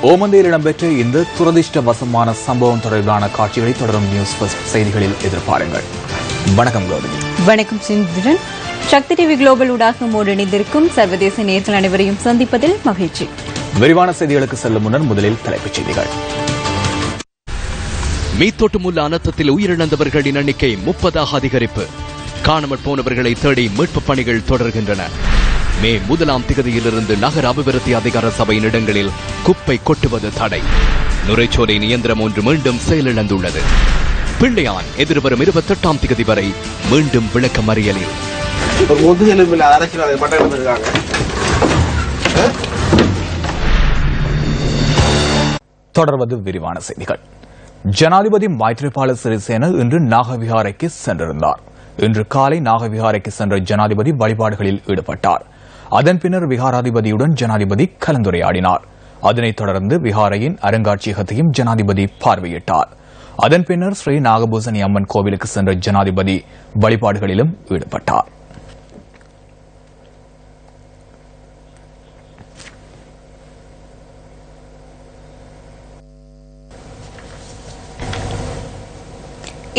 ஓமந்தையில் இடம்பெற்ற இந்த துரதிருஷ்டவசமான சம்பவம் தொடர்பான காட்சிகளை தொடரும் நியூஸ் ஃபர்ஸ்ட் செய்திகளில் எதிர்பாருங்கள். வணக்கம் கௌதமி. வணக்கம் சிந்திரன். சக்தி டிவி குளோபல் ஊடாக இணைந்திருக்கும் சர்வதேச நேயர்கள் அனைவரையும் சந்திப்பதில் மகிழ்ச்சி. விரிவான செய்திகளுக்கு செல்லும் முன்னர் முதலில் தலைப்புச் செய்திகள். மீத்தோட்டமுள்ள அனர்த்தத்தில் உயிரிழந்தவர்களின் எண்ணிக்கை 30 அதிகரிப்பு. காணாமற் போனவர்களை தேடி மீட்புப் பணிகள் தொடர்கின்றன. மே 1ஆம் தேதியிலிருந்து நகர அபிவிருத்தி அதிகார சபையின் இடங்களில் குப்பை கொட்டுவது தடை. நுரைச்சோலை இயந்திரம் ஒன்று மீண்டும் செயலிழந்துள்ளது. பிள்ளையான் எதிர்வரும் 28ஆம் தேதி வரை மீண்டும் விளக்கமறியலில். தொடர்வது விரிவான செய்திகள். ஜனாதிபதி மைத்ரிபால சிறிசேன இன்று நாகவிஹாரைக்கு சென்றிருந்தார். இன்று காலை நாகவிஹாரைக்கு சென்ற ஜனாதிபதி வழிபாடுகளில் ஈடுபட்டார். அதன் பின்னர் விஹாராதிபதியுடன் ஜனாதிபதி கலந்துரையாடினார். அதனைத் தொடர்ந்து விஹாரையின் அருங்காட்சியகத்தையும் ஜனாதிபதி பார்வையிட்டார். அதன் பின்னர் ஸ்ரீ நாகபூசணி அம்மன் கோவிலுக்கு சென்ற ஜனாதிபதி வழிபாடுகளிலும் ஈடுபட்டார்.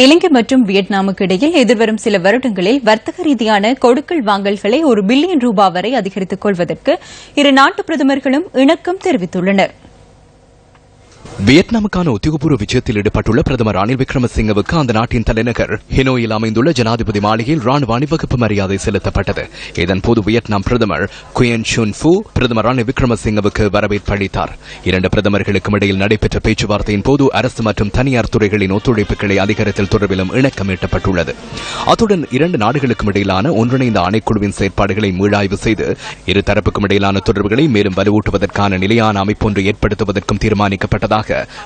இலங்கை மற்றும் வியட்நாமுக்கு இடையில் எதிர்வரும் சில வருடங்களில் வர்த்தக ரீதியான கொடுக்கல் வாங்கல்களை $1 பில்லியன் வரை அதிகரித்துக் கொள்வதற்கு இரு நாட்டு பிரதமர்களும் இணக்கம் தெரிவித்துள்ளனர். வியட்நாமுக்கான உத்தியோகபூர்வ விஜயத்தில் ஈடுபட்டுள்ள பிரதமர் ரணில் விக்ரமசிங்கவுக்கு அந்த நாட்டின் தலைநகர் ஹினோயில் அமைந்துள்ள ஜனாதிபதி மாளிகையில் ராணுவ அணிவகுப்பு மரியாதை செலுத்தப்பட்டது. இதன்போது வியட்நாம் பிரதமர் குயன் ஷுன் ஃபு பிரதமர் ரணில் விக்ரமசிங்கவுக்கு வரவேற்பு அளித்தார். இரண்டு பிரதமர்களுக்கும் இடையில் நடைபெற்ற பேச்சுவார்த்தையின் போது அரசு மற்றும் தனியார் துறைகளின் ஒத்துழைப்புகளை அதிகரித்தல் தொடர்பிலும் இணக்கம் எட்டப்பட்டுள்ளது. அத்துடன் இரண்டு நாடுகளுக்கும் இடையிலான ஒன்றிணைந்த ஆணைக்குழுவின் செயற்பாடுகளை மீளாய்வு செய்து இரு தரப்புக்கும் இடையிலான தொடர்புகளை மேலும் வலுவூட்டுவதற்கான நிலையான அமைப்பொன்று ஏற்படுத்துவதற்கும் தீர்மானிக்கப்பட்டதாக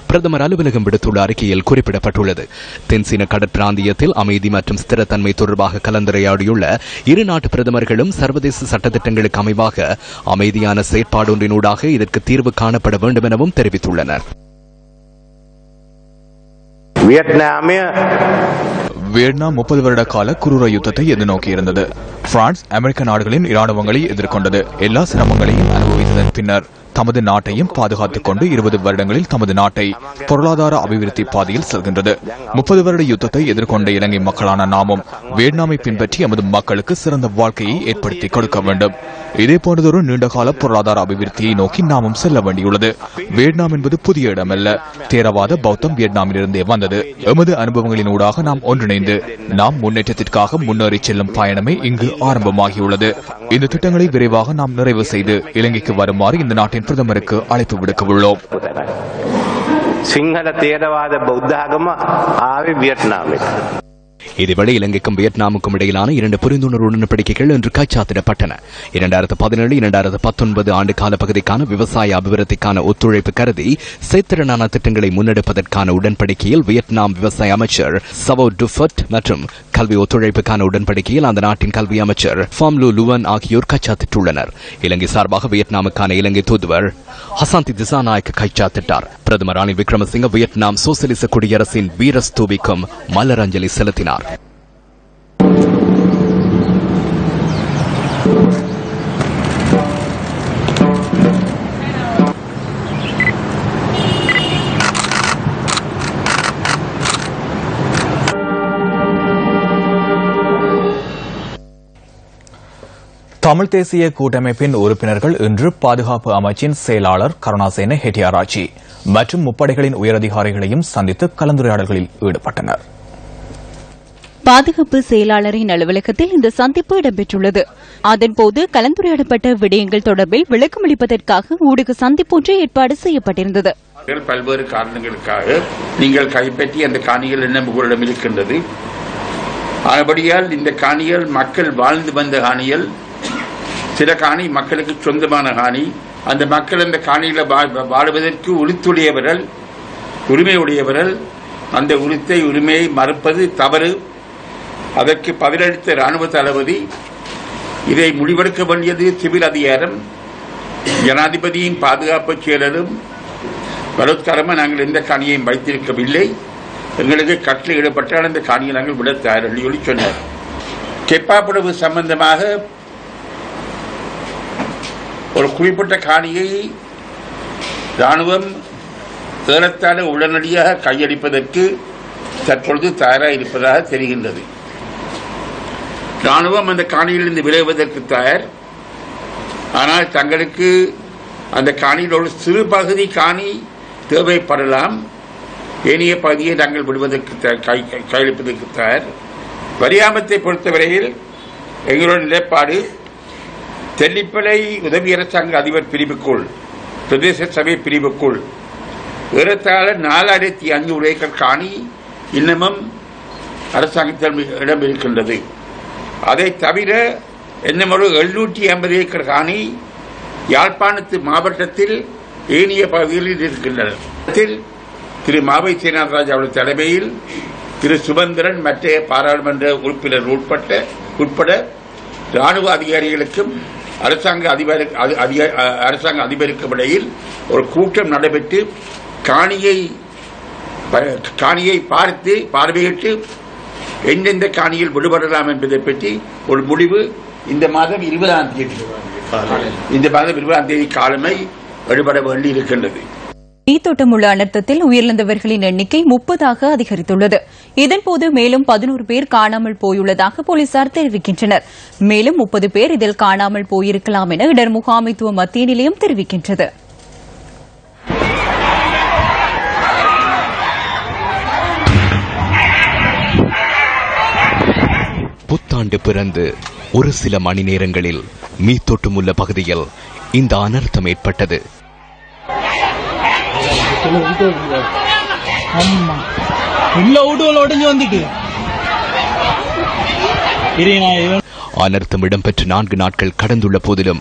பிரதமர் அலுவலகம் விடுத்துள்ள அறிக்கையில் குறிப்பிடப்பட்டுள்ளது. தென்சீன கடற்பிராந்தியத்தில் அமைதி மற்றும் ஸ்திரத்தன்மை தொடர்பாக கலந்துரையாடியுள்ள இரு நாட்டு பிரதமர்களும் சர்வதேச சட்டத்திட்டங்களுக்கு அமைவாக அமைதியான செயற்பாடு ஒன்றினூடாக இதற்கு தீர்வு காணப்பட வேண்டும் எனவும் தெரிவித்துள்ளனர். வியட்நாம் 30 வருட கால குரூர யுத்தத்தை எதிர்நோக்கியிருந்தது. பிரான்ஸ் அமெரிக்க நாடுகளின் இராணுவங்களை எதிர்கொண்டது. எல்லா சிரமங்களையும் அனுபவித்ததன் பின்னர் தமது நாட்டையும் பாதுகாத்துக் கொண்டு 20 வருடங்களில் தமது நாட்டை பொருளாதார அபிவிருத்தி பாதையில் செல்கின்றது. 30 வருட யுத்தத்தை எதிர்கொண்ட இலங்கை மக்களான நாமும் வியட்நாமை பின்பற்றி எமது மக்களுக்கு சிறந்த வாழ்க்கையை ஏற்படுத்தி கொடுக்க வேண்டும். இதேபோன்றதொரு நீண்டகால பொருளாதார அபிவிருத்தியை நோக்கி நாமும் செல்ல வேண்டியுள்ளது. வியட்நாம் என்பது புதிய இடமல்ல. தேரவாத பௌத்தம் வியட்நாமிலிருந்தே வந்தது. எமது அனுபவங்களினூடாக நாம் ஒன்றிணைந்து நாம் முன்னேற்றத்திற்காக முன்னேறி செல்லும் பயணமே இங்கு ஆரம்பமாகியுள்ளது. இந்த திட்டங்களை விரைவாக நாம் நிறைவு செய்து இலங்கைக்கு வருமாறு இந்த நாட்டின் பிரதமருக்கு அழைப்பு விடுக்க உள்ளோம். சிங்கள தேரவாத பௌத்தாகம ஆவி வியட்நாமில். இதேவேளை இலங்கைக்கும் வியட்நாமுக்கும் இடையிலான 2 புரிந்துணர்வு உடன்படிக்கைகள் இன்று கைச்சாத்திடப்பட்டன. 2017-2019 ஆண்டு கால பகுதிக்கான விவசாய அபிவிருத்திக்கான ஒத்துழைப்பு கருதி செயற்திறனான திட்டங்களை முன்னெடுப்பதற்கான உடன்படிக்கையில் வியட்நாம் விவசாய அமைச்சர் சவோ டுஃபட் மற்றும் கல்வி ஒத்துழைப்புக்கான உடன்படிக்கையில் அந்த நாட்டின் கல்வி அமைச்சர் ஃபாம்லு லுவன் ஆகியோர் கைச்சாத்திட்டுள்ளனர். இலங்கை சார்பாக வியட்நாமுக்கான இலங்கை தூதுவர் ஹசாந்தி திசாநாயக்க கைச்சாத்திட்டார். பிரதமர் ரணில் விக்ரமசிங்க வியட்நாம் சோசியலிச குடியரசின் வீரஸ்தூபிக்கும் மலரஞ்சலி செலுத்தினார். தமிழ் தேசிய கூட்டமைப்பின் உறுப்பினர்கள் இன்று பாதுகாப்பு அமைச்சின் செயலாளர் கருணாசேன ஹெட்டியாராச்சி மற்றும் முப்படைகளின் உயரதிகாரிகளையும் சந்தித்து கலந்துரையாடல்களில் ஈடுபட்டனர். பாதுகாப்பு செயலாளரின் அலுவலகத்தில் இந்த சந்திப்பு இடம்பெற்றுள்ளது. அதன்போது கலந்துரையாடப்பட்ட விடயங்கள் தொடர்பில் விளக்கமளிப்பதற்காக ஊடக சந்திப்பொன்று ஏற்பாடு செய்யப்பட்டிருந்தது. பல்வேறு காரணங்களுக்காக நீங்கள் கைப்பற்றி அந்த காணிகள் என்ன உங்களிடம் இருக்கின்றது. ஆனபடியால் இந்த காணிகள் மக்கள் வாழ்ந்து வந்த காணிகள், சில காணி மக்களுக்கு சொந்தமான காணி. அந்த மக்கள் அந்த காணியில வாழ்வதற்கு உரித்துடையவர்கள், உரிமையுடையவர்கள். அந்த உரிமையை மறுப்பது தவறு. அதற்கு பதிலளித்த ராணுவ தளபதி இதை முடிவெடுக்க வேண்டியது சிவில் அதிகாரம். ஜனாதிபதியின் பாதுகாப்பு செயலரும் பலோத்காரமாக நாங்கள் எந்த காணியையும் வைத்திருக்கவில்லை. எங்களுக்கு கட்டளையிடப்பட்டால் அந்த காணியை நாங்கள் விட தயாரில்லை சொன்னார். கெப்பாப்புடவு சம்பந்தமாக ஒரு குறிப்பிட்ட காணியை ராணுவம் ஏறத்தாழ உடனடியாக கையளிப்பதற்கு தற்பொழுது தயாராக இருப்பதாக தெரிகின்றது. ராணுவம் அந்த காணியிலிருந்து விலகுவதற்கு தயார். ஆனால் தங்களுக்கு அந்த காணியில் ஒரு சிறு பகுதி காணி தேவைப்படலாம். ஏனைய பகுதியை நாங்கள் விடுவதற்கு கையளிப்பதற்கு தயார். வரியாமத்தை பொறுத்தவரையில் எங்களுடைய நிலைப்பாடு தெல்லிப்பளை உதவி அரசாங்க அதிபர் பிரிவுக்குள், பிரதேச சபை பிரிவுக்குள் ஏறத்தாழ 4500 ஏக்கர் காணி இன்னமும் அரசாங்கத்தில் இடம் இருக்கின்றது. அதை தவிர இன்னும் ஒரு 750 ஏக்கர் காணி யாழ்ப்பாணத்து மாவட்டத்தில் ஏனைய பகுதிகளில் இருக்கின்றன. திரு மாவை சேனாதராஜ் அவர்கள் தலைமையில் திரு சுமந்திரன் மற்ற பாராளுமன்ற உறுப்பினர் உட்பட ராணுவ அதிகாரிகளுக்கும் அரசாங்க அதிபருக்கும் இடையில் ஒரு கூட்டம் நடைபெற்று காணியை பார்வையிட்டு எந்தெந்த காணியில் விடுபடலாம் என்பதை பற்றி ஒரு முடிவு இந்த மாதம் 20ஆம் தேதி காலமை விடுபட வேண்டி இருக்கின்றது. நீத்தோட்டம் உள்ள அனர்த்தத்தில் உயிரிழந்தவர்களின் எண்ணிக்கை 30 அதிகரித்துள்ளது. இதன்போது மேலும் 11 பேர் காணாமல் போயுள்ளதாக போலீசார் தெரிவிக்கின்றனர். மேலும் 30 பேர் இதில் காணாமல் போயிருக்கலாம் என இடர் முகாமைத்துவ மத்திய நிலையம் தெரிவிக்கின்றது. புத்தாண்டு பிறந்து ஒரு சில மணி நேரங்களில் மீத்தோட்டம் உள்ள பகுதியில் இந்த அனர்த்தம் ஏற்பட்டது. அனர்த்தம் இடம்பெற்று 4 நாட்கள் கடந்துள்ள போதிலும்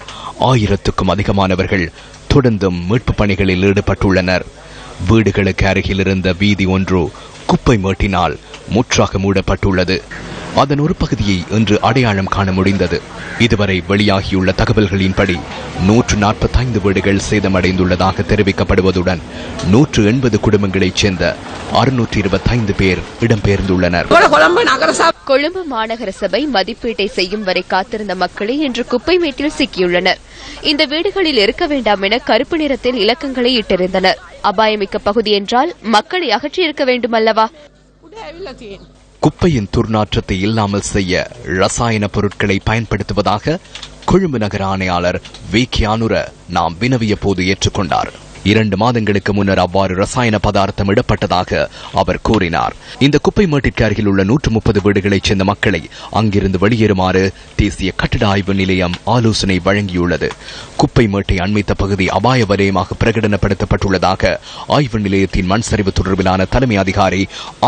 1000க்கும் அதிகமானவர்கள் தொடர்ந்தும் மீட்பு பணிகளில் ஈடுபட்டுள்ளனர். வீடுகளுக்கு அருகில் இருந்த வீதி ஒன்று குப்பை மேட்டினால் முற்றாக மூடப்பட்டுள்ளது. அதன் ஒரு பகுதியை இன்று அடையாளம் காண முடிந்தது. இதுவரை வெளியாகியுள்ள தகவல்களின்படி 145 வீடுகள் சேதமடைந்துள்ளதாக தெரிவிக்கப்படுவதுடன் 180 குடும்பங்களைச் சேர்ந்த 625 பேர் இடம்பெயர்ந்துள்ளனர். கொழும்பு மாநகர சபை மதிப்பீட்டை செய்யும் வரை காத்திருந்த மக்களை இன்று குப்பை மேட்டில் சிக்கியுள்ளனர். இந்த வீடுகளில் இருக்க வேண்டாம் என கருப்பு நிறத்தில் இலக்கங்களை இட்டிருந்தனர். அபாயமிக்க பகுதி என்றால் மக்களை அகற்றியிருக்க வேண்டுமல்லவா? குப்பையின் துர்நாற்றத்தை இல்லாமல் செய்ய ரசாயன பொருட்களை பயன்படுத்துவதாக கொழும்பு நகர ஆணையாளர் விக்கியானுர நாம் வினவிய போது ஏற்றுக்கொண்டார். 2 மாதங்களுக்கு முன்னர் அவ்வாறு ரசாயன பதார்த்தம் இடப்பட்டதாக அவர் கூறினார். இந்த குப்பை மேட்டிற்கு அருகில் உள்ள 130 வீடுகளைச் சேர்ந்த மக்களை அங்கிருந்து வெளியேறுமாறு தேசிய கட்டிட ஆய்வு நிலையம் ஆலோசனை வழங்கியுள்ளது. குப்பை மேட்டை அண்மித்த பகுதி அபாய வலயமாக பிரகடனப்படுத்தப்பட்டுள்ளதாக ஆய்வு நிலையத்தின் மண் சரிவு தொடர்பிலான தலைமை அதிகாரி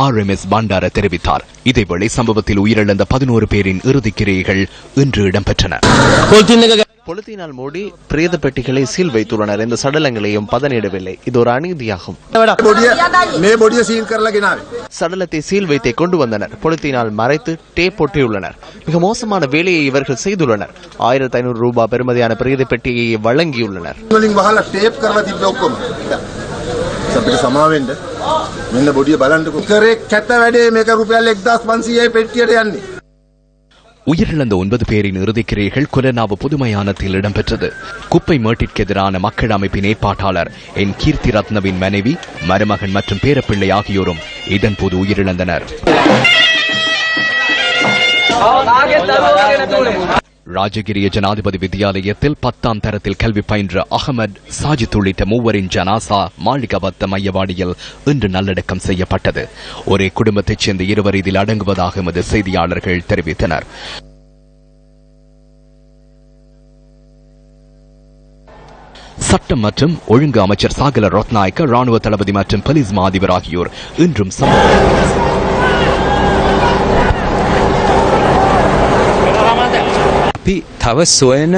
RMS பண்டார தெரிவித்தார். இதேவேளை சம்பவத்தில் உயிரிழந்த 11 பேரின் இறுதிக்கிரியைகள் இன்று இடம்பெற்றன. பொலித்தீனால் மூடி பிரேத பெட்டிகளை சீல் வைத்துள்ளனர். இந்த சடலங்களையும் பதனிடவில்லை. இது ஒரு அநீதியாகும். சடலத்தை சீல் வைத்தே கொண்டு வந்தனர். பொலித்தீனால் மறைத்து டேப் ஒட்டியுள்ளனர். மிக மோசமான வேலையை இவர்கள் செய்துள்ளனர். 1500 ரூபாய் பெறுமதியான பிரேத பெட்டியை வழங்கியுள்ளனர். உயிரிழந்த 9 பேரின் இறுதிக்கிரியைகள் கொலனாவு பொது மயானத்தில் இடம்பெற்றது. குப்பை மேட்டிற்கு எதிரான மக்கள் அமைப்பின் ஏற்பாட்டாளர் என் கீர்த்தி ரத்னவின் மனைவி, மருமகன் மற்றும் பேரப்பிள்ளை ஆகியோரும் இதன்போது உயிரிழந்தனர். ராஜகிரிய ஜனாதிபதி வித்தியாலயத்தில் 10ஆம் தரத்தில் கல்வி பயின்ற அகமது சாஜித் உள்ளிட்ட 3 ஜனாசா மாளிகவத்த மையவாடியில் இன்று நல்லடக்கம் செய்யப்பட்டது. ஒரே குடும்பத்தைச் சேர்ந்த 2 இதில் அடங்குவதாக எமது செய்தியாளர்கள் தெரிவித்தனர். சட்டம் மற்றும் ஒழுங்கு அமைச்சர் சாகல ரத்நாயக்க, ராணுவ தளபதி மற்றும் போலீஸ் மா அதிபர் ஆகியோர் இன்றும் තව සොයන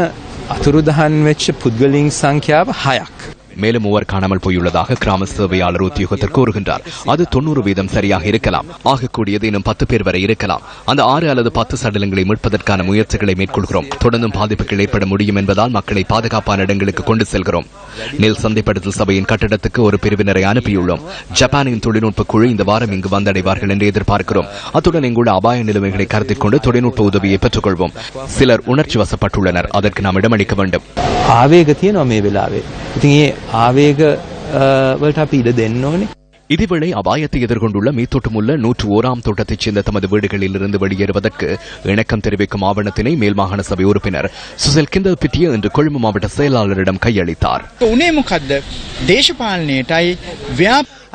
අතුරුදහන් වෙච්ච පුද්ගලයන් සංඛ්‍යාව 6ක්. மேலும் 3 காணாமல் போயுள்ளதாக கிராம சேவையாளர் உத்தியோகத்தர் கூறுகின்றார். அது 90% சரியாக இருக்கலாம். ஆகக்கூடியது இன்னும் 10 பேர் வரை இருக்கலாம். அந்த 6 அல்லது 10 சடலங்களை மீட்பதற்கான முயற்சிகளை மேற்கொள்கிறோம். தொடர்ந்தும் பாதிப்புகள் ஏற்பட முடியும் என்பதால் மக்களை பாதுகாப்பான இடங்களுக்கு கொண்டு செல்கிறோம். நெல் சந்தைப்படுத்தல் சபையின் கட்டடத்துக்கு ஒரு பிரிவினரை அனுப்பியுள்ளோம். ஜப்பானின் தொழில்நுட்ப குழு இந்த வாரம் இங்கு வந்தடைவார்கள் என்று எதிர்பார்க்கிறோம். அத்துடன் இங்குள்ள அபாய நிலைமைகளை கருத்தில் கொண்டு தொழில்நுட்ப உதவியை பெற்றுக் கொள்வோம். சிலர் உணர்ச்சி வசப்பட்டுள்ளனர். அதற்கு நாம் இடமளிக்க வேண்டும். ආවේග තියෙනවා මේ වෙලාවේ. ඉතින් ඒ ආවේග වලට අපි ඉඩ දෙන්න ඕනේ. இதேவேளை அபாயத்தை எதிர்கொண்டுள்ள மீத்தோட்டமுள்ள 101ஆம் தோட்டத்தைச் சேர்ந்த தமது வீடுகளில் இருந்து வெளியேறுவதற்கு இணக்கம் தெரிவிக்கும் ஆவணத்தினை மேல் மாகாண சபை உறுப்பினர் சுசில் கிந்தல் பிட்டிய இன்று கொழும்பு மாவட்ட செயலாளரிடம் கையளித்தார்.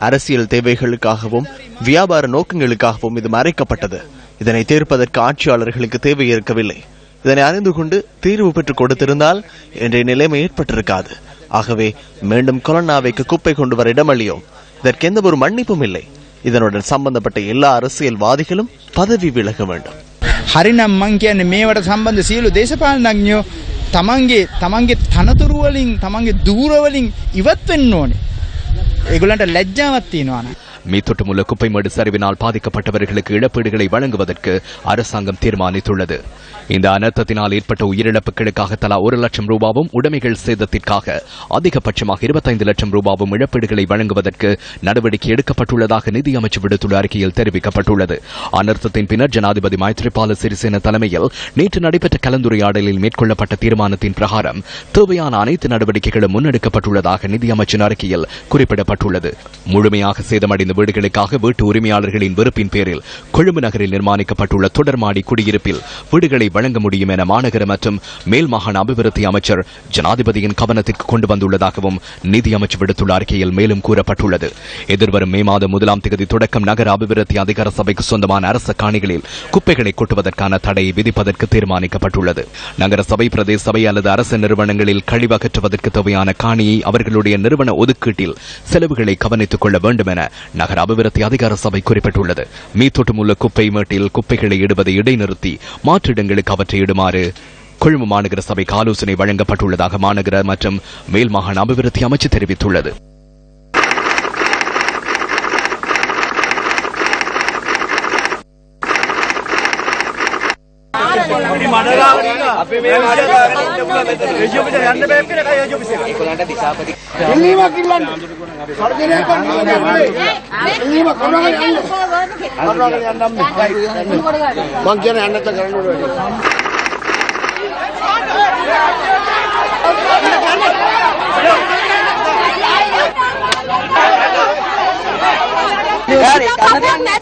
அரசியல் தேவைகளுக்காகவும் வியாபார நோக்கங்களுக்காகவும் இது மறைக்கப்பட்டது. இதனை தீர்ப்பதற்கு ஆட்சியாளர்களுக்கு தேவை இருக்கவில்லை. இதனை அறிந்து கொண்டு தீர்வு பெற்றுக் கொடுத்திருந்தால் இன்றைய நிலைமை ஏற்பட்டிருக்காது. ஆகவே மீண்டும் கொரோனாவைக்கு குப்பை கொண்டு வர இடமளியோம். இதற்கு எந்த ஒரு மன்னிப்பும் இல்லை. இதனுடன் சம்பந்தப்பட்ட எல்லா அரசியல்வாதிகளும் பதவி விலக வேண்டும். හරිනම් මං කියන්නේ මේවට සම්බන්ධ සියලු දේශපාලනඥයෝ තමන්ගේ තනතුරු වලින් තමන්ගේ දූර වලින් ඉවත් වෙන්න ඕනේ. ඒගොල්ලන්ට ලැජ්ජාවක් තියෙනවා නේ. மீத்தொட்டுமுள்ள குப்பைமேடு சரிவினால் பாதிக்கப்பட்டவர்களுக்கு இழப்பீடுகளை வழங்குவதற்கு அரசாங்கம் தீர்மானித்துள்ளது. இந்த அனர்த்தத்தினால் ஏற்பட்ட உயிரிழப்புகளுக்காக தலா 1 லட்சம் ரூபாவும் உடைமைகள் சேதத்திற்காக அதிகபட்சமாக 25 லட்சம் ரூபாவும் இழப்பீடுகளை வழங்குவதற்கு நடவடிக்கை எடுக்கப்பட்டுள்ளதாக நிதியமைச்சு விடுத்துள்ள அறிக்கையில் தெரிவிக்கப்பட்டுள்ளது. அனர்த்தத்தின் பின்னர் ஜனாதிபதி மைத்ரிபால சிறிசேன தலைமையில் நேற்று நடைபெற்ற கலந்துரையாடலில் மேற்கொள்ளப்பட்ட தீர்மானத்தின் பிரகாரம் தேவையான அனைத்து நடவடிக்கைகளும் முன்னெடுக்கப்பட்டுள்ளதாக நிதியமைச்சின் அறிக்கையில் குறிப்பிடப்பட்டுள்ளது. முழுமையாக சேதமடைந்த வீடுகளுக்காக வீட்டு உரிமையாளர்களின் வெறுப்பின் பேரில் கொழும்பு நகரில் நிர்மாணிக்கப்பட்டுள்ள தொடர்மாடி குடியிருப்பில் வீடுகளை வழங்க முடியும் என மாநகர மற்றும் மேல் மாகாண அபிவிருத்தி அமைச்சர் ஜனாதிபதியின் கவனத்திற்கு கொண்டு வந்துள்ளதாகவும் நிதி அமைச்சு விடுத்துள்ள அறிக்கையில் மேலும் கூறப்பட்டுள்ளது. எதிர்வரும் மே மாதம் 1ஆம் தேதி தொடக்கம் நகர அபிவிருத்தி அதிகார சபைக்கு சொந்தமான அரச காணிகளில் குப்பைகளை கொட்டுவதற்கான தடையை விதிப்பதற்கு தீர்மானிக்கப்பட்டுள்ளது. நகர சபை, பிரதேச சபை அல்லது அரசு நிறுவனங்களில் கழிவு அகற்றுவதற்கு தேவையான காணியை அவர்களுடைய நிறுவன ஒதுக்கீட்டில் செலவுகளை கவனித்துக் கொள்ள வேண்டும் என நகர அபிவிருத்தி அதிகார சபை குறிப்பிட்டுள்ளது. மீத்தொட்டுமுள்ள குப்பை மேட்டில் குப்பைகளை இடுவதை இடைநிறுத்தி மாற்று இடங்களுக்கு அவற்றை இடுமாறு கொழும்பு மாநகர சபைக்கு ஆலோசனை வழங்கப்பட்டுள்ளதாக மாநகர மற்றும் மேல் மாகாண அபிவிருத்தி அமைச்சு தெரிவித்துள்ளது.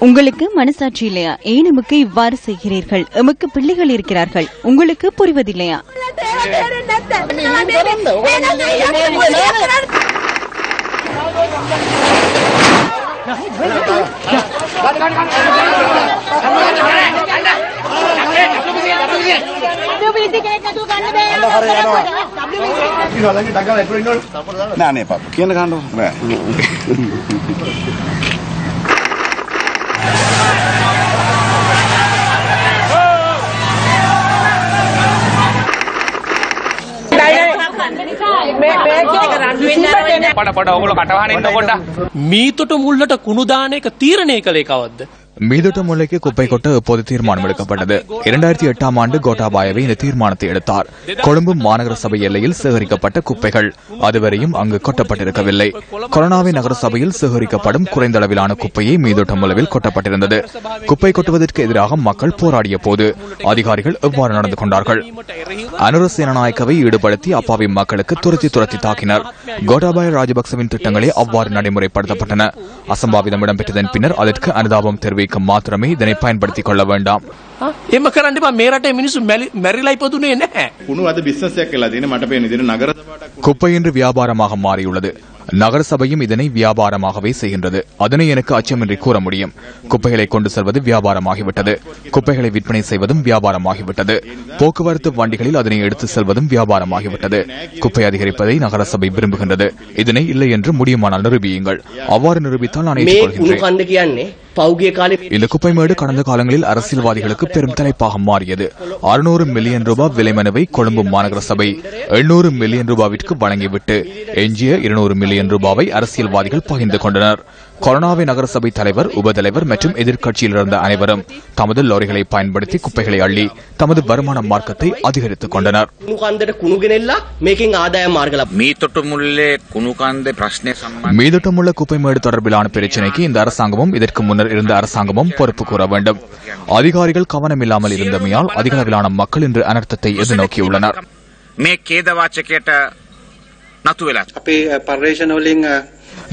உங்களுக்கு மனசாட்சி இல்லையா? ஏன் எமக்கு இவ்வாறு செய்கிறீர்கள்? எமக்கு பிள்ளைகள் இருக்கிறார்கள், உங்களுக்கு புரிவதில்லையா? මීතොට මුල්ලට කුණු දාන එක තීරණය කළේ කවද්ද? மீதொட்ட முல்லைக்கு குப்பை கொட்ட இப்போது தீர்மானம் எடுக்கப்பட்டது. 2008ஆம் ஆண்டு கோட்டாபாயவே இந்த தீர்மானத்தை எடுத்தார். கொழும்பு மாநகர சபை எல்லையில் சேகரிக்கப்பட்ட குப்பைகள் அதுவரையும் அங்கு கொட்டப்பட்டிருக்கவில்லை. கொரோனாவை நகர சபையில் சேகரிக்கப்படும் குறைந்த அளவிலான குப்பையை மீதொட்ட முல்லையில் கொட்டப்பட்டிருந்தது. குப்பை கொட்டுவதற்கு எதிராக மக்கள் போராடிய போது அதிகாரிகள் எவ்வாறு நடந்து கொண்டார்கள்? அனுர சேனநாயக்கவை ஈடுபடுத்தி அப்பாவி மக்களுக்கு துரத்தி தாக்கினர். கோட்டாபாய ராஜபக்சவின் திட்டங்களே அவ்வாறு நடைமுறைப்படுத்தப்பட்டன. அசம்பாவிதம் இடம்பெற்றதன் பின்னர் அதற்கு அனுதாபம் தெரிவிக்க மாத்திரமே இதனை பயன்படுத்திக் கொள்ள வேண்டாம். එම කරන්න එපා. මේ රටේ මිනිස්සු මැරිලා ඉපදුනේ නැහැ. කුණු අද බිස්නස් එකක් කියලා තියෙන මට පේන විදිහට නගර குப்பை என்று வியாபாரமாக மாறியுள்ளது. நகர சபையும் இதனை வியாபாரமாகவே செய்கின்றது. அதனை எனக்கு அச்சமின்றி கூற முடியும். குப்பைகளை கொண்டு செல்வது வியாபாரமாகிவிட்டது. குப்பைகளை விற்பனை செய்வதும் வியாபாரமாகிவிட்டது. போக்குவரத்து வண்டிகளில் அதனை எடுத்து செல்வதும் வியாபாரமாகிவிட்டது. குப்பை அதிகரிப்பதை நகர சபை விரும்புகின்றது. இதனை இல்லை என்று முடியுமானால் நிரூபியுங்கள். அவ்வாறு நிரூபித்தால் நான் ஏற்றுக்கொள்கின்றேன். இந்த குப்பைமேடு கடந்த காலங்களில் அரசியல்வாதிகளுக்கு பெரும் தலைப்பாக மாறியது. 600 மில்லியன் ரூபாய் விலை மனுவை கொழும்பு மாநகர சபை 800 மில்லியன் ரூபாவிற்கு வழங்கிவிட்டு எஞ்சிய 200 மில்லியன் ரூபாவை அரசியல்வாதிகள் பகிர்ந்து கொண்டனர். கொரோனாவை நகர சபை தலைவர், உபதலைவர் மற்றும் எதிர்க்கட்சியில் இருந்த அனைவரும் தமது லாரிகளை பயன்படுத்தி குப்பைகளை அள்ளி தமது வருமான மார்க்கத்தை அதிகரித்துக் கொண்டனர். மீதொட்டமுள்ள குப்பைமேடு தொடர்பிலான பிரச்சினைக்கு இந்த அரசாங்கமும் இதற்கு முன்னர் இருந்த அரசாங்கமும் பொறுப்பு கூற வேண்டும். அதிகாரிகள் கவனமில்லாமல் இருந்தமையால் அதிக அளவிலான மக்கள் இன்று அனர்த்தத்தை எதிர்நோக்கியுள்ளனர்.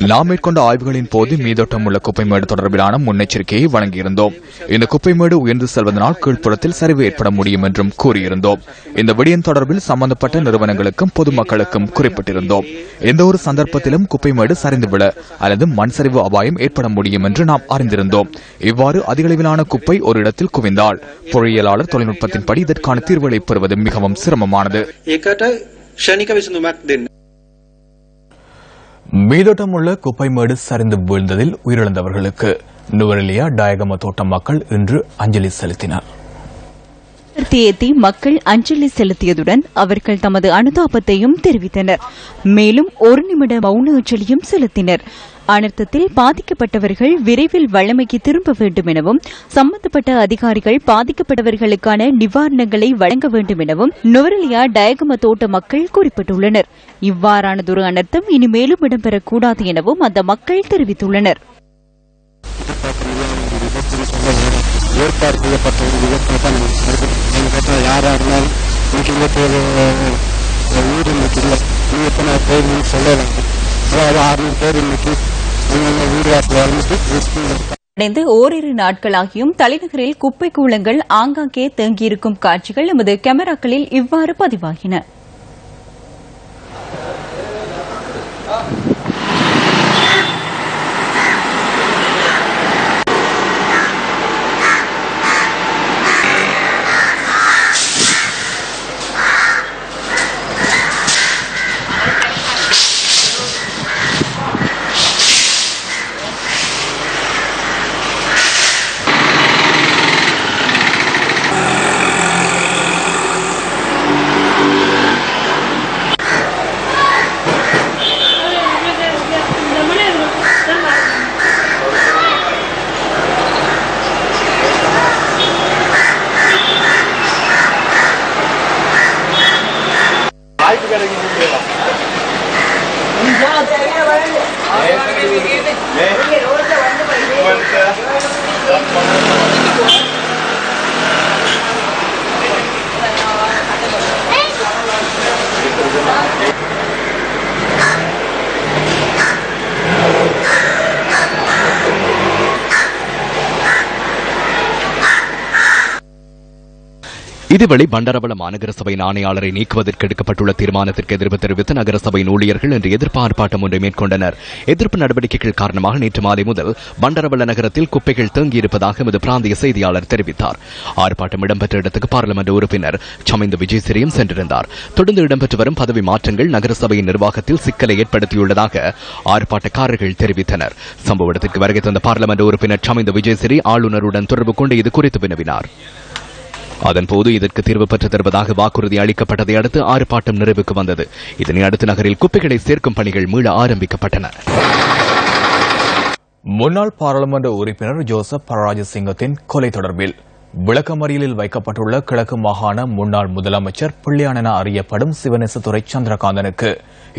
நாம் மேற்கொண்ட ஆய்வுகளின் போது மீதோட்டம் உள்ள குப்பைமேடு தொடர்பிலான முன்னெச்சரிக்கையை வழங்கியிருந்தோம். இந்த குப்பைமேடு உயர்ந்து செல்வதனால் கீழ்ப்புறத்தில் சரிவு ஏற்பட முடியும் என்றும் கூறியிருந்தோம். இந்த விடயம் தொடர்பில் சம்பந்தப்பட்ட நிறுவனங்களுக்கும் பொதுமக்களுக்கும் குறிப்பிட்டிருந்தோம். எந்த ஒரு சந்தர்ப்பத்திலும் குப்பைமேடு சரிந்துவிட அல்லது மண் சரிவு அபாயம் ஏற்பட முடியும் என்று நாம் அறிந்திருந்தோம். இவ்வாறு அதிகளவிலான குப்பை ஒரு இடத்தில் குவிந்தால் பொறியியலாளர் தொழில்நுட்பத்தின்படி இதற்கான தீர்வுகளை பெறுவது மிகவும் சிரமமானது. மீதோட்டம் உள்ள குப்பைமேடு சரிந்து வீழ்ந்ததில் உயிரிழந்தவர்களுக்கு நுவரெலியா டயகம தோட்ட மக்கள் இன்று அஞ்சலி செலுத்தினர். ஏற்றி மக்கள் அஞ்சலி செலுத்தியதுடன் அவர்கள் தமது அனுதாபத்தையும் தெரிவித்தனர். மேலும் 1 நிமிட மௌன அஞ்சலியும் செலுத்தினர். அனர்த்தத்தில் பாதிக்கப்பட்டவர்கள் விரைவில் வழமைக்கு திரும்ப வேண்டும் எனவும் சம்பந்தப்பட்ட அதிகாரிகள் பாதிக்கப்பட்டவர்களுக்கான நிவாரணங்களை வழங்க வேண்டும் எனவும் நுவரெலியா டயகம தோட்ட மக்கள் குறிப்பிட்டுள்ளனர். இவ்வாறானதொரு அனர்த்தம் இனிமேலும் இடம்பெறக்கூடாது எனவும் அந்த மக்கள் தெரிவித்துள்ளனர். ஏற்பாடு செய்யப்பட்ட ஒரு விதத்தில் யாராக இருந்தாலும் வீடு இன்னைக்கு இல்லை, எத்தனை பேர் சொல்லலாம். அதாவது 600 பேர் இன்னைக்கு வீடு வாசல் அடைந்து ஓரிரு நாட்களாகியும் தலைநகரில் குப்பை கூளங்கள் ஆங்காங்கே தேங்கியிருக்கும் காட்சிகள் எமது கேமராக்களில் இவ்வாறு பதிவாகின. இதேவேளை பண்டரவள மாநகர சபையின் ஆணையாளரை நீக்குவதற்கு எடுக்கப்பட்டுள்ள தீர்மானத்திற்கு எதிர்ப்பு தெரிவித்து நகர சபையின் ஊழியர்கள் இன்று எதிர்ப்பு ஆர்ப்பாட்டம் ஒன்றை மேற்கொண்டனர். எதிர்ப்பு நடவடிக்கைகள் காரணமாக நேற்று மாலை முதல் பண்டரவள நகரத்தில் குப்பைகள் தேங்கியிருப்பதாக எமது பிராந்திய செய்தியாளர் தெரிவித்தார். ஆர்ப்பாட்டம் இடம்பெற்ற இடத்துக்கு பாராளுமன்ற உறுப்பினர் சமிந்த விஜயசிறியும் சென்றிருந்தார். தொடர்ந்து இடம்பெற்று வரும் பதவி மாற்றங்கள் நகர சபையின் நிர்வாகத்தில் சிக்கலை ஏற்படுத்தியுள்ளதாக ஆர்ப்பாட்டக்காரர்கள் தெரிவித்தனர். சம்பவ இடத்திற்கு வருகை தந்த பாராளுமன்ற உறுப்பினர் சமிந்த விஜயசிறி ஆளுநருடன் தொடர்பு கொண்டு இது குறித்து வினவினார். அதன்போது இதற்கு தீர்வு பெற்றுத் தருவதாக வாக்குறுதி அளிக்கப்பட்டதை அடுத்து ஆர்ப்பாட்டம் நிறைவுக்கு வந்தது. இதனை அடுத்து நகரில் குப்பைகளை சேர்க்கும் பணிகள் மீள ஆரம்பிக்கப்பட்டன. முன்னாள் பாராளுமன்ற உறுப்பினர் ஜோசப் பரராஜசிங்கத்தின் கொலை தொடர்பில் விளக்கமறியலில் வைக்கப்பட்டுள்ள கிழக்கு மாகாண முன்னாள் முதலமைச்சர் பிள்ளையான் என அறியப்படும் சிவனேசதுரை சந்திரகாந்தனுக்கு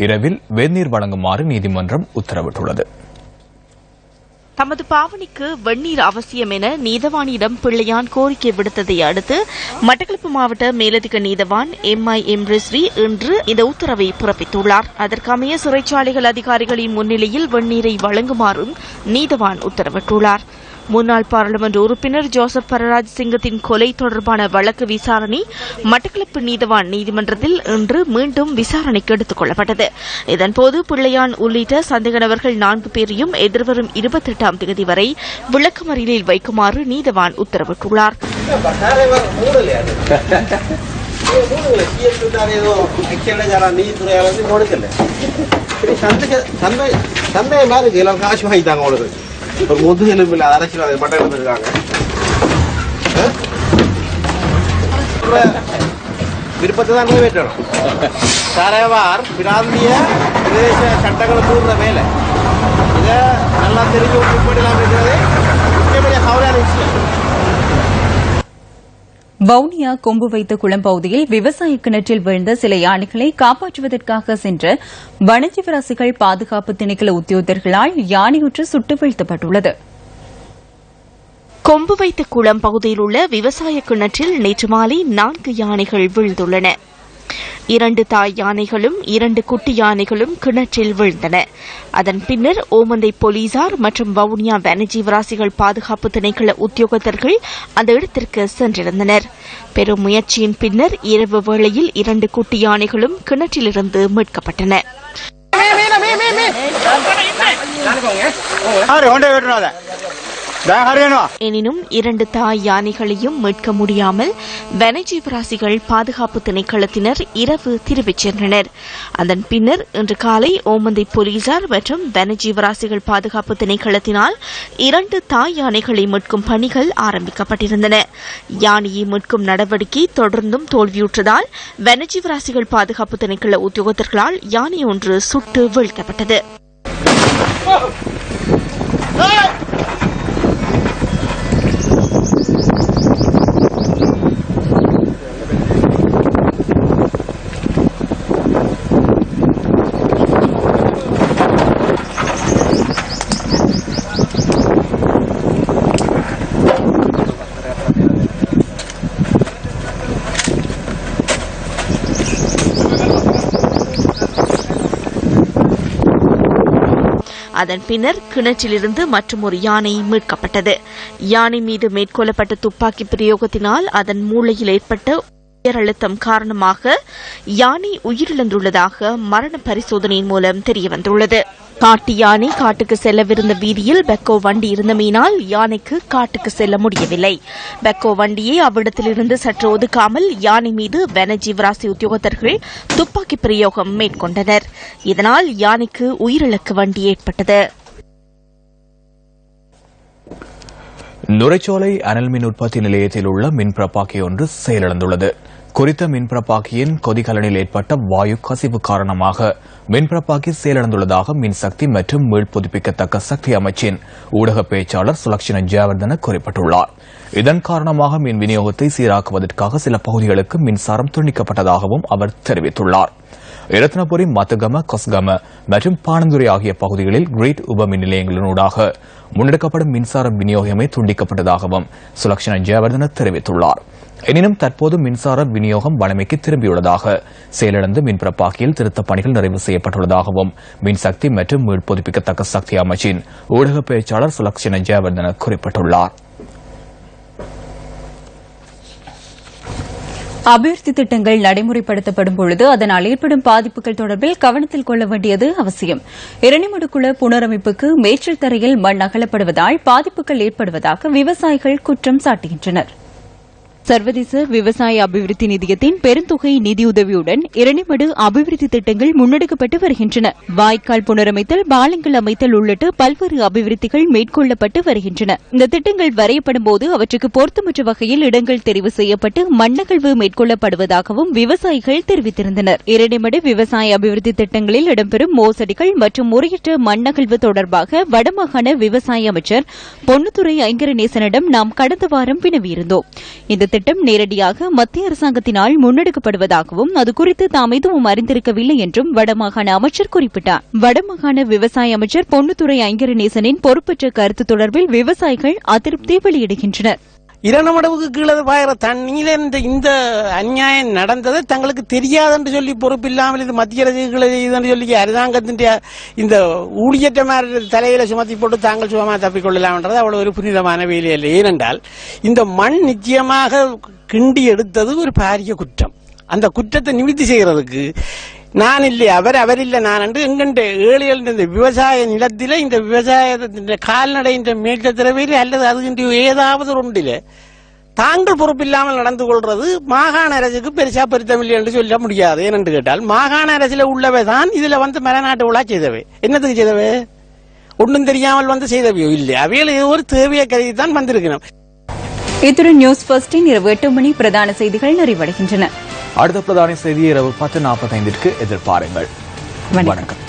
இரவில் வெந்நீர் வழங்குமாறு நீதிமன்றம் உத்தரவிட்டுள்ளது. தமது பாவனைக்கு வெந்நீர் அவசியம் என நீதவானிடம் பிள்ளையான் கோரிக்கை விடுத்ததை அடுத்து மட்டக்களப்பு மாவட்ட மேலதிக நீதவான் MIM ரிஸ்வி இன்று இந்த உத்தரவை பிறப்பித்துள்ளார். அதற்கமைய சிறைச்சாலைகள் அதிகாரிகளின் முன்னிலையில் வெந்நீரை வழங்குமாறும் நீதவான் உத்தரவிட்டுள்ளார். முன்னாள் பாராளுமன்ற உறுப்பினர் ஜோசப் பரராஜசிங்கத்தின் கொலை தொடர்பான வழக்கு விசாரணை மட்டக்களப்பு நீதவான் நீதிமன்றத்தில் இன்று மீண்டும் விசாரணைக்கு எடுத்துக் கொள்ளப்பட்டது. இதன்போது பிள்ளையான் உள்ளிட்ட சந்தேக நபர்கள் 4 பேரையும் எதிர்வரும் 28ஆம் தேதி வரை விளக்கமறியலில் வைக்குமாறு நீதவான் உத்தரவிட்டுள்ளார். ஒரு முதுகெலும்பு இல்லாத அரசியல்வாதி பட்டம் இருக்காங்க. விருப்பத்தை தான் நிறைவேற்றணும். சாரவார் பிராந்திய பிரதேச சட்டங்களை கூறுற மேல இதை நல்லா தெரிஞ்சு உட்படலாம் இருக்கிறது முக்கியமான கவலையான விஷயம். வவுனியா கொம்பு வைத்த குளம் பகுதியில் விவசாய கிணற்றில் விழுந்த சில யானைகளை காப்பாற்றுவதற்காக சென்ற வனஜீவராசிகள் பாதுகாப்பு திணைக்கள உத்தியோகத்தர்களால் யானையுற்று சுட்டு வீழ்த்தப்பட்டுள்ளது. கொம்பு வைத்த குளம் பகுதியில் உள்ள விவசாய கிணற்றில் நேற்று மாலை 4 யானைகள் வீழ்ந்துள்ளன. 2 தாய் யானைகளும் 2 குட்டி யானைகளும் கிணற்றில் வீழ்ந்தன. அதன் பின்னர் ஓமந்தை போலீசார் மற்றும் வவுனியா வனஜீவராசிகள் பாதுகாப்பு திணைக்கள உத்தியோகத்தர்கள் அந்த இடத்திற்கு சென்றிருந்தனர். பெரும் முயற்சியின் பின்னர் இரவு வேளையில் 2 குட்டி யானைகளும் கிணற்றிலிருந்து மீட்கப்பட்டன. எனினும் 2 தாய் யானைகளையும் மீட்க முடியாமல் வனஜீவராசிகள் பாதுகாப்பு திணைக்களத்தினர் இரவு திரும்பிச் சென்றனர். அதன் பின்னர் இன்று காலை ஓமந்தை போலீசார் மற்றும் வனஜீவராசிகள் பாதுகாப்பு திணைக்களத்தினால் 2 தாய் யானைகளை மீட்கும் பணிகள் ஆரம்பிக்கப்பட்டிருந்தன. யானையை மீட்கும் நடவடிக்கை தொடர்ந்தும் தோல்வியுற்றதால் வனஜீவராசிகள் பாதுகாப்பு திணைக்கள உத்தியோகத்தர்களால் யானை ஒன்று சுட்டு வீழ்த்தப்பட்டது. அதன் பின்னர் கிணற்றிலிருந்து மற்றொரு யானை மீட்கப்பட்டது. யானை மீது மேற்கொள்ளப்பட்ட துப்பாக்கி பிரயோகத்தினால் அதன் மூளையில் ஏற்பட்ட உயர் அழுத்தம் காரணமாக யானை உயிரிழந்துள்ளதாக மரண பரிசோதனையின் மூலம் தெரியவந்துள்ளது. காட்டு யானை காட்டுக்கு செல்லவிருந்த வீதியில் பெக்கோ வண்டி இருந்தமையினால் யானைக்கு காட்டுக்கு செல்ல முடியவில்லை. பெக்கோ வண்டியை அவ்விடத்திலிருந்து சற்று ஒதுக்காமல் யானை மீது வனஜீவராசி உத்தியோகத்தர்கள் துப்பாக்கி பிரயோகம் மேற்கொண்டனர். இதனால் யானைக்கு உயிரிழக்க வேண்டி ஏற்பட்டது. நுரைச்சோலை அனல் மின் உற்பத்தி நிலையத்தில் உள்ள மின்பிரப்பாக்கி ஒன்று செயலிழந்துள்ளது. குறித்த மின்பிரப்பாக்கியின் கொதிகலனில் ஏற்பட்ட வாயு கசிவு காரணமாக மின்பிரப்பாக்கி செயலிழந்துள்ளதாக மின்சக்தி மற்றும் மீள் புதுப்பிக்கத்தக்க சக்தி அமைச்சின் ஊடக பேச்சாளர் சுலக்ஷன ஜெயவர்தன குறிப்பிட்டுள்ளார். இதன் காரணமாக மின் விநியோகத்தை சீராக்குவதற்காக சில பகுதிகளுக்கு மின்சாரம் துண்டிக்கப்பட்டதாகவும் அவர் தெரிவித்துள்ளார். இரத்னபுரி, மத்துகம, கொஸ்கம மற்றும் பாணந்துறை ஆகிய பகுதிகளில் கிரீட் உப மின் நிலையங்களினூடாக முன்னெடுக்கப்படும் மின்சார விநியோகமே துண்டிக்கப்பட்டதாகவும் சுலக்ஷன ஜெயவர்தன தெரிவித்துள்ளார். எனினும் தற்போது மின்சார விநியோகம் வழமைக்கு திரும்பியுள்ளதாக செயலிழந்த மின்பிரப்பாக்கியில் திருத்தப் பணிகள் நிறைவு செய்யப்பட்டுள்ளதாகவும் மின்சக்தி மற்றும் மீள் புதுப்பிக்கத்தக்க சக்தி அமைச்சின் ஊடக பேச்சாளர் சுலக்ஷன ஜெயவர்தன குறிப்பிட்டுள்ளார். அபிவிருத்தி திட்டங்கள் நடைமுறைப்படுத்தப்படும் பொழுது அதனால் ஏற்படும் பாதிப்புகள் தொடர்பில் கவனத்தில் கொள்ள வேண்டியது அவசியம். இரணிமடுக்குள புனரமைப்புக்கு மேய்ச்சல் தரையில் மண் அகலப்படுவதால் பாதிப்புகள் ஏற்படுவதாக விவசாயிகள் குற்றம் சாட்டுகின்றனர். சர்வதேச விவசாய அபிவிருத்தி நிதியத்தின் பெருந்தொகை நிதியுதவியுடன் இரணிமடு அபிவிருத்தி திட்டங்கள் முன்னெடுக்கப்பட்டு வருகின்றன. வாய்க்கால் புனரமைத்தல், பாலங்கள் அமைத்தல் உள்ளிட்ட பல்வேறு அபிவிருத்திகள் மேற்கொள்ளப்பட்டு வருகின்றன. இந்த திட்டங்கள் வரையப்படும் போது அவற்றுக்கு பொருத்தமற்ற வகையில் இடங்கள் தெரிவு செய்யப்பட்டு மண்ணகழ்வு மேற்கொள்ளப்படுவதாகவும் விவசாயிகள் தெரிவித்திருந்தனர். இரணிமடு விவசாய அபிவிருத்தி திட்டங்களில் இடம்பெறும் மோசடிகள் மற்றும் முறையற்ற மண்ணகழ்வு தொடர்பாக வடமாகாண விவசாய அமைச்சர் பொன்னுத்துரை ஐங்கரநேசனிடம் நாம் கடந்த வாரம் வினவியிருந்தோம். இந்த திட்டம் நேரடியாக மத்திய அரசாங்கத்தினால் முன்னெடுக்கப்படுவதாகவும் அது குறித்து தாம் எதுவும் அறிந்திருக்கவில்லை என்றும் வடமாகாண அமைச்சர் குறிப்பிட்டார். வடமாகாண விவசாய அமைச்சர் பொன்னுத்துரை ஐங்கரநேசனின் பொறுப்பற்ற கருத்து தொடர்பில் விவசாயிகள் அதிருப்தி வெளியிடுகின்றனர். இரண்டமடவுக்கு கீழே பாயிற தண்ணீர இந்த அநியாயம் நடந்தது தங்களுக்கு தெரியாதுன்னு சொல்லி பொறுப்பில்லாமல் இது மத்திய அரசுன்னு சொல்லி அரசாங்கத்தின் இந்த ஊழியற்ற மாதிரி தலையில சுமத்தி போட்டு தாங்கள் சுகமாக தப்பிக்கொள்ளலாம்ன்றது அவ்வளவு ஒரு புனிதமான வேலை இல்லை. ஏனென்றால் இந்த மண் நிச்சயமாக கிண்டி எடுத்தது ஒரு பாரிய குற்றம். அந்த குற்றத்தை நிவர்த்தி செய்யறதுக்கு நான் இல்லை அவர் இல்லை நான் என்று எங்கண்ட ஏழைகள் இந்த விவசாய நிலத்தில இந்த விவசாய கால்நடை மேற்கத்திரவையில் அல்லது அது ஏதாவது ஒன்றில தாங்கள் பொறுப்பில்லாமல் நடந்து கொள்றது மாகாண அரசுக்கு பெருசா பொருத்தமில்லை என்று சொல்ல முடியாது. ஏனென்று கேட்டால் மாகாண அரசுல உள்ளவை தான் இதுல மலைநாட்டு விழா செய்தவை. என்னத்துக்கு செய்தவை? ஒன்றும் தெரியாமல் செய்தவையோ இல்லை, அவையில் ஏதோ ஒரு தேவையை கருதி தான் வந்திருக்கணும். இத்துடன் நியூஸ் ஃபர்ஸ்டின் இரவு 8 மணி பிரதான செய்திகள் நிறைவடைகின்றன. அடுத்த பிரதான செய்தி இரவு 10:45 எதிர்பாருங்கள். வணக்கம்.